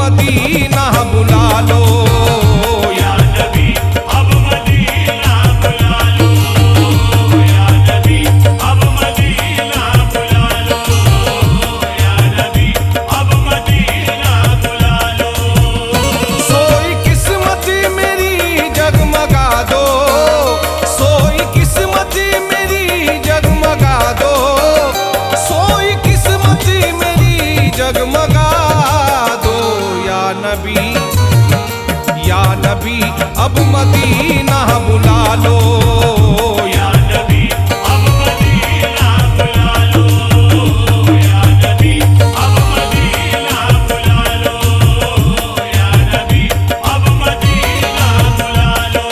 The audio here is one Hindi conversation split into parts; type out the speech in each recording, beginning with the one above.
मदीना बुला लो। या नबी अब मदीना बुला लो, या नबी अब मदीना बुला लो, या नबी अब मदीना बुला लो। सोई किस्मत मेरी जगमगा दो, सोई किस्मत मेरी जगमगा दो, सोई किस्मत मेरी जगमगा दो। या नबी अब मदीना बुला लो। या नबी अब मदीना बुला लो, या नबी अब मदीना बुला लो, या नबी अब मदीना बुला लो।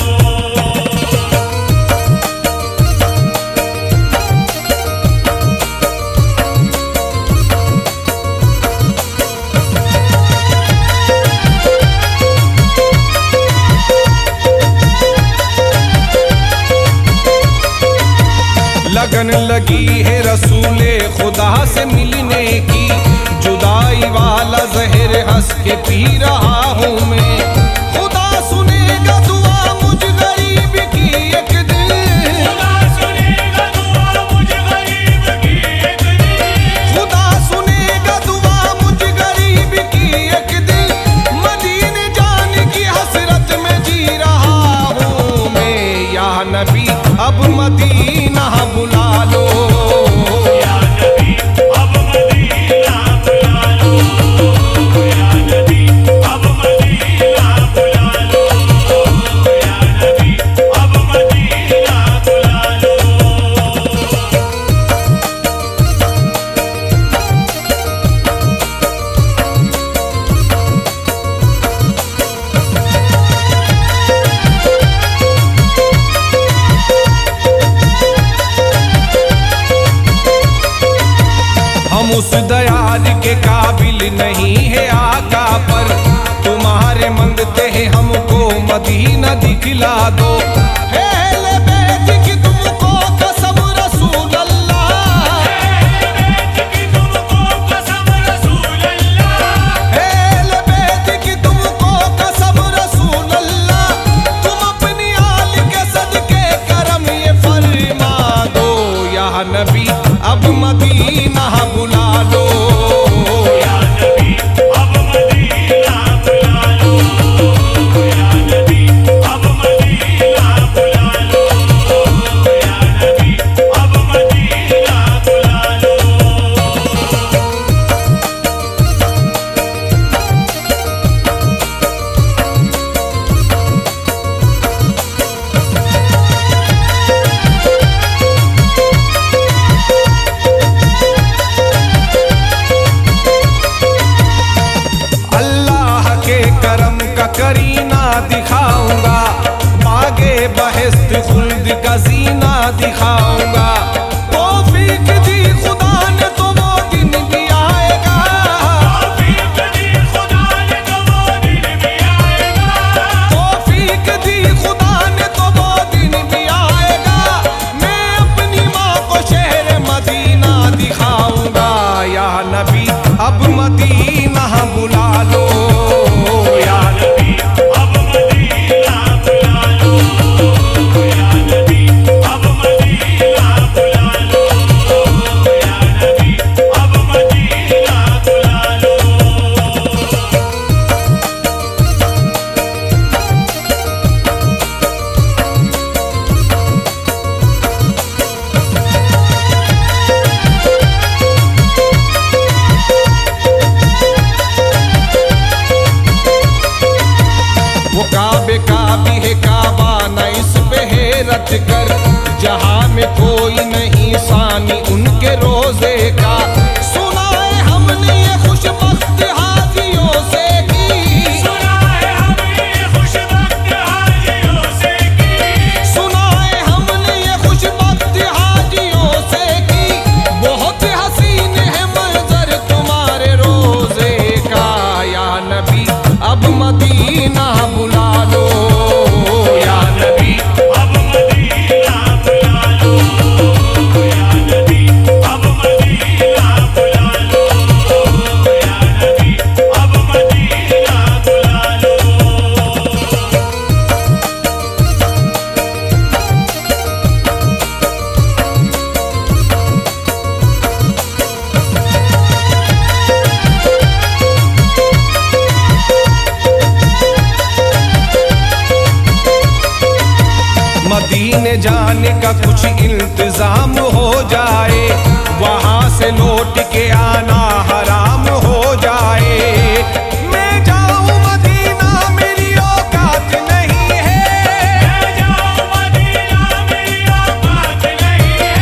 लगन लगी है रसूले खुदा से मिलने की, जुदाई वाला जहर हंस के पी रहा हूँ मैं। खुदा सुनेगा दुआ मुझ गरीब की एक दिन, खुदा सुनेगा दुआ मुझ गरीब की एक दिन, खुदा सुनेगा दुआ मुझ गरीब की एक दिन। मदीने जाने की हसरत में जी रहा हूँ मैं। या नबी अब मदीना बुला लो। या नबी अब मदीना बुला लो, या नबी अब मदीना बुला लो, या नबी अब मदीना बुला लो। हम उस दयाल के काबिल नहीं है आका, पर तुम्हारे मंगते हैं हमको मदीना दिखला दो। है अहले बैत की तुमको कसम रसूल अल्लाह, बैत की तुमको कसम रसूल अल्लाह, है अहले बैत की तुमको कसम रसूल अल्लाह। तुम अपनी आल के सदके करम ये फरमा दो। या नबी अब मदीना बुला लो। या नबी अब मदीना बुला लो, या नबी अब मदीना बुला लो, या नबी अब मदीना बुला लो। अल्लाह के करम का करीना दिखाऊंगा, बागे बहश्त खुल्द का जीना दिखाऊंगा। तौफीक दी खुदा ने तो वो दिन भी आएगा, तौफीक दी खुदा ने तो वो दिन भी आएगा, तौफीक दी खुदा ने तो वो दिन भी आएगा। मैं अपनी माँ को शहर मदीना दिखाऊंगा। या नबी अब मदीना बुला लो। या नबी अब मदीना बुला लो, या नबी अब मदीना बुला लो, या नबी अब मदीना बुला लो। वो काबे का भी है काबा न इस पे हैरत कर, जहां में कोई नहीं सानी उनके रोजे का। सुना है हमने ये खुशबख्त हाजियों से की, सुना है हमने खुशबख्त हाजियों से की, सुना है हमने ये खुशबख्त हाजियों से की। बहुत हसीन है मंजर तुम्हारे रोजे का। या नबी अब मदीना बुला लो। मदीने जाने का कुछ इंतजाम हो जाए, वहां से लौट के आना हराम हो जाए। मैं जाऊं मदीना मेरी औकात नहीं है, मैं जाऊं मदीना मेरी औकात नहीं है,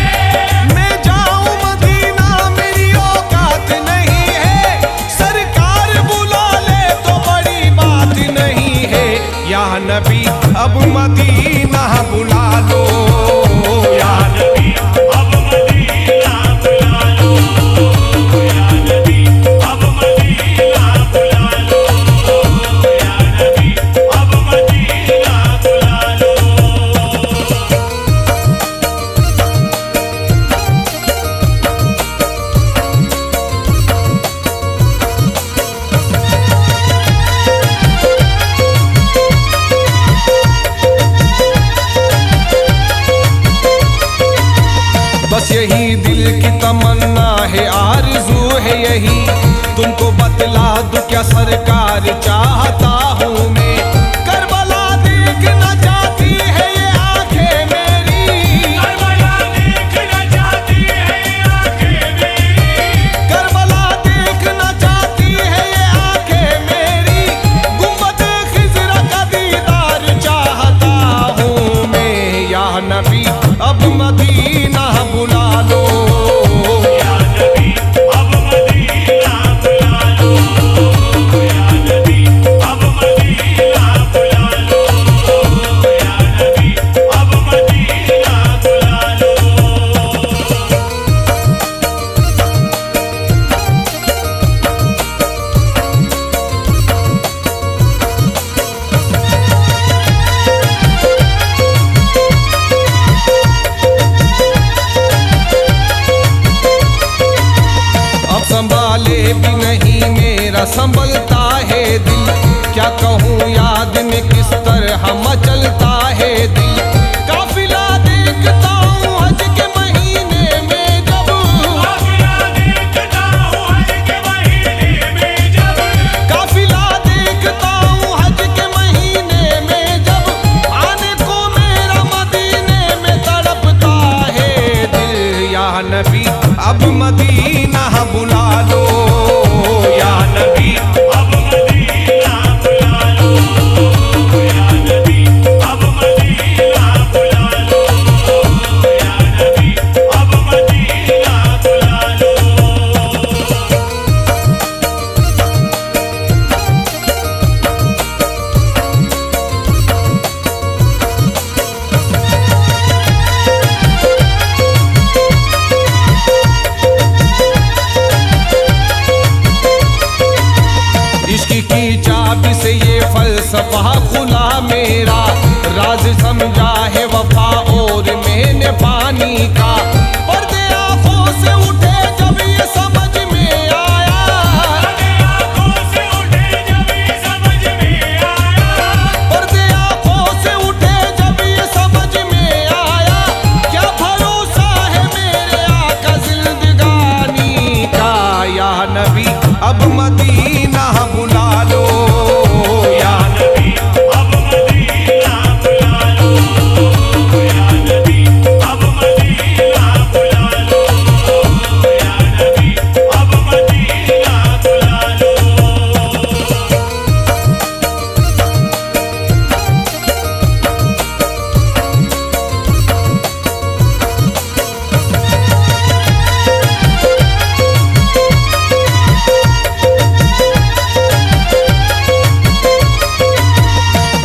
मैं जाऊं मदीना मेरी औकात नहीं है। सरकार बुला ले तो बड़ी बात नहीं है, या नबी अब मदीना बुला लो, या नबी अब मदीना बुला लो, या नबी अब मदीना बुला लो, या नबी अब मदीना बुला लो। बस यही दिल की तमन्ना है, आरज़ू है यही, तुमको बतला दूं क्या सरकार चाहता हूँ मैं। करबला देखना चाहती है ये आंखें मेरी, करबला देखना चाहती है ये आंखें मेरी, करबला देखना चाहती है ये आंखें मेरी। गुंबद खिज़रा का दीदार चाहता हूँ मैं, या नबी अब मदीना बुला लो, या नबी अब मदीना बुला लो, या नबी अब मदीना बुला लो, या नबी अब मदीना बुला लो। अब संभाले भी नहीं मेरा संभलता है दिल, क्या कहूँ याद में किस तरह मचलता है दिल। काफिला देखता हूँ हज के महीने में जब, काफिला देखता हूँ हज के महीने में जब, काफिला देखता हूँ हज के महीने में जब, आने को मेरा मदीने में तड़पता है दिल। या नबी अब मदीना बुला लो, या नबी अब मदीना बुला लो, या नबी अब मदीना बुला लो, या नबी अब मदीना बुला लो। इश्क की चाबी से ये फलसफा खुला मेरा, राज समझा है वफा और मैंने पानी का। पर्दे आंखों से उठे जब ये समझ में आया, पर्दे आँखों से उठे जब ये समझ में आया, पर्दे आंखों से उठे जब ये समझ में आया। क्या भरोसा है मेरे आका जिंदगानी का, या नबी अब मदीना बुला लो, या नबी अब मदीना बुला लो, या नबी अब मदीना बुला लो, या नबी अब मदीना बुला लो।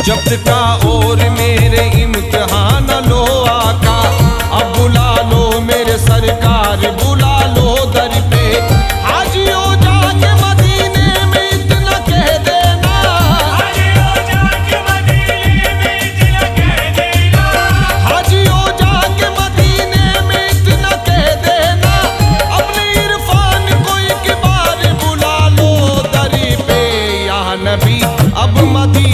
जब्त का और मेरे इम्तिहान लो आका, अब बुला लो मेरे सरकार बुला लो दर पे। हाजियो जाके मदीने में इतना कह देना, हाजियो जाके मदीने में इतना कह देना, हाजियो जाके मदीने में इतना कह देना। अपने इरफान को एक बार बुला लो दर पे, या नबी अब मदीना